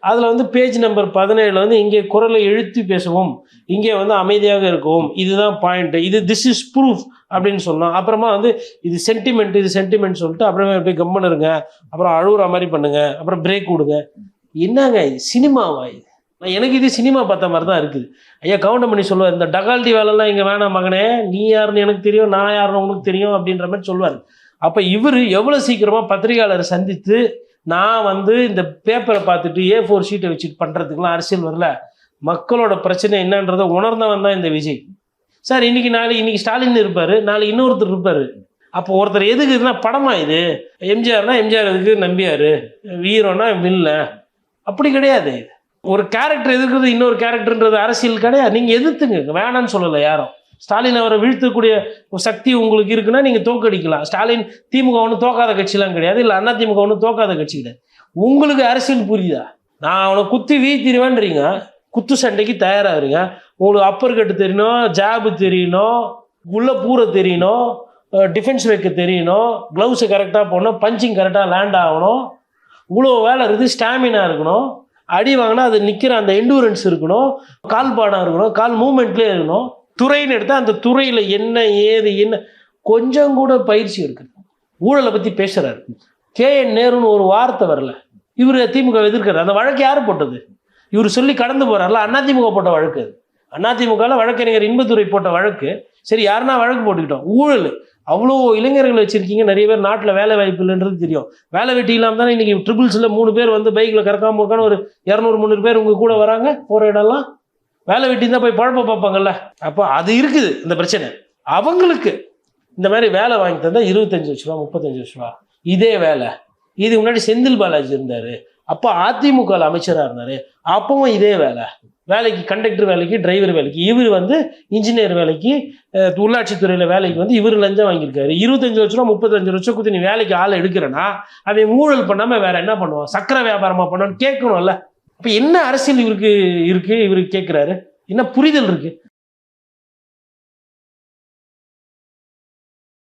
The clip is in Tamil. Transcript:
அதில் வந்து பேஜ் நம்பர் 17 வந்து இங்கே குரலை எழுத்தி பேசவும், இங்கே வந்து அமைதியாக இருக்கவும், இதுதான் பாயிண்ட், திஸ் இஸ் ப்ரூஃப் அப்படின்னு சொன்னோம். அப்புறமா வந்து இது சென்டிமெண்ட் சொல்லிட்டு அப்புறமே போய் கம்மன் இருங்க, அப்புறம் அழுகுற மாதிரி பண்ணுங்க, அப்புறம் பிரேக் விடுங்க. என்னங்க சினிமாவா இது? எனக்கு இது சினிமா பார்த்த மாதிரி தான் இருக்குது. ஐயா கவுண்டமணி சொல்லுவார், இந்த டகால்டி வேலைலாம் இங்கே வேணாம் மகனே, நீ யாருன்னு எனக்கு தெரியும், நான் யாருன்னு உனக்கு தெரியும் அப்படின்ற மாதிரி சொல்லுவார். அப்போ இவர் எவ்வளோ சீக்கிரமாக பத்திரிகையாளரை சந்தித்து, நான் வந்து இந்த பேப்பரை பார்த்துட்டு A4 ஷீட்டை வச்சுட்டு பண்ணுறதுக்குலாம் அரசியல் வரல, மக்களோட பிரச்சனை என்னன்றதை உணர்ந்தவன் தான் இந்த விஜய் சார். இன்னைக்கு ஸ்டாலின் இருப்பார், நாளைக்கு இன்னொருத்தர் இருப்பார். அப்போ ஒருத்தர் எதுக்கு இதுனா படமா இது? எம்ஜிஆர்னா எம்ஜிஆர் எதுக்கு நம்பியார், வீரோனா வில்ல, அப்படி கிடையாது. ஒரு கேரக்டர் எதிர்க்கிறது இன்னொரு கேரக்டர்ன்றது அரசியல் கிடையாது. நீங்கள் எதிர்த்துங்க, வேணான்னு சொல்லலை யாரும். ஸ்டாலின் அவரை வீழ்த்தக்கூடிய ஒரு சக்தி உங்களுக்கு இருக்குன்னா நீங்கள் தோக்கடிக்கலாம். ஸ்டாலின் திமுக ஒன்றும் தோக்காத கட்சிலாம் கிடையாது, இல்லை அண்ணா திமுக ஒன்றும் தோக்காத கட்சி கிடையாது. உங்களுக்கு அரசியல் புரியுதா? நான் அவனை குத்தி வீழ்த்திடுவேன்றீங்க, குத்து சண்டைக்கு தயாராகிறீங்க. உங்களுக்கு அப்பர் கட்டு தெரியணும், ஜாபு தெரியணும், உள்ள பூரை தெரியணும், டிஃபென்ஸ் வைக்க தெரியணும், க்ளவுஸை கரெக்டாக போடணும், பஞ்சிங் கரெக்டாக லேண்ட் ஆகணும், இவ்வளோ வேலை இருக்குது, ஸ்டாமினா இருக்கணும், அடி வாங்கினா அது நிற்கிற அந்த எண்டூரன்ஸ் இருக்கணும், கால் பாடம் இருக்கணும், கால் மூமெண்ட்லேயே இருக்கணும். துறைன்னு எடுத்தால் அந்த துறையில் என்ன கொஞ்சம் கூட பயிற்சி இருக்குது. ஊழலை பற்றி பேசுகிறாரு. KN நேருன்னு ஒரு வார்த்தை வரல. இவர் திமுக எதிர்க்கிறார். அந்த வழக்கு யார் போட்டது? இவர் சொல்லி கடந்து போகிறார்ல, அதிமுக போட்ட வழக்கு. அது அதிமுகவில் வழக்கறிஞர் இன்பதுரை போட்ட வழக்கு. சரி, யாருன்னா வழக்கு போட்டுக்கிட்டோம். ஊழல் அவ்வளோ இளைஞர்கள் வச்சுருக்கீங்க, நிறைய பேர் நாட்டில் வேலை வாய்ப்பு இல்லைன்றது தெரியும். வேலை வெட்டி இல்லாமல் தானே இன்றைக்கி ட்ரிபிள்ஸில் 3 பேர் வந்து பைக்கில் கறக்காமல் இருக்கான்னு ஒரு 200-300 பேர் உங்கள் கூட வராங்க போகிற இடம்லாம். வேலை வெட்டி தான் போய் பழப்ப பார்ப்பாங்கல்ல. அப்போ அது இருக்குது இந்த பிரச்சனை. அவங்களுக்கு இந்த மாதிரி வேலை வாங்கி தந்தால் 25 லட்ச ரூபா 35 லட்ச ரூபா இதே வேலை. இது முன்னாடி செந்தில் பாலாஜி இருந்தார், அப்போ அதிமுகவில் அமைச்சராக இருந்தார், அப்பவும் இதே வேலைக்கு கண்டக்டர் வேலைக்கு, டிரைவர் வேலைக்கு. இவர் வந்து இன்ஜினியர் வேலைக்கு, உள்ளாட்சித்துறையில் வேலைக்கு வந்து இவர் லஞ்சம் வாங்கியிருக்காரு. 25 லட்ச ரூபா 35 லட்சம் கொடுத்து நீ வேலைக்கு ஆளை எடுக்கிறேன்னா அவன் ஊழல் பண்ணாமல் வேற என்ன பண்ணுவான்? சக்கரை வியாபாரமாக பண்ணான்னு கேட்கணும்ல. அப்போ என்ன அரசியல் இவருக்கு கேட்குறாரு? என்ன புரிதல் இருக்கு?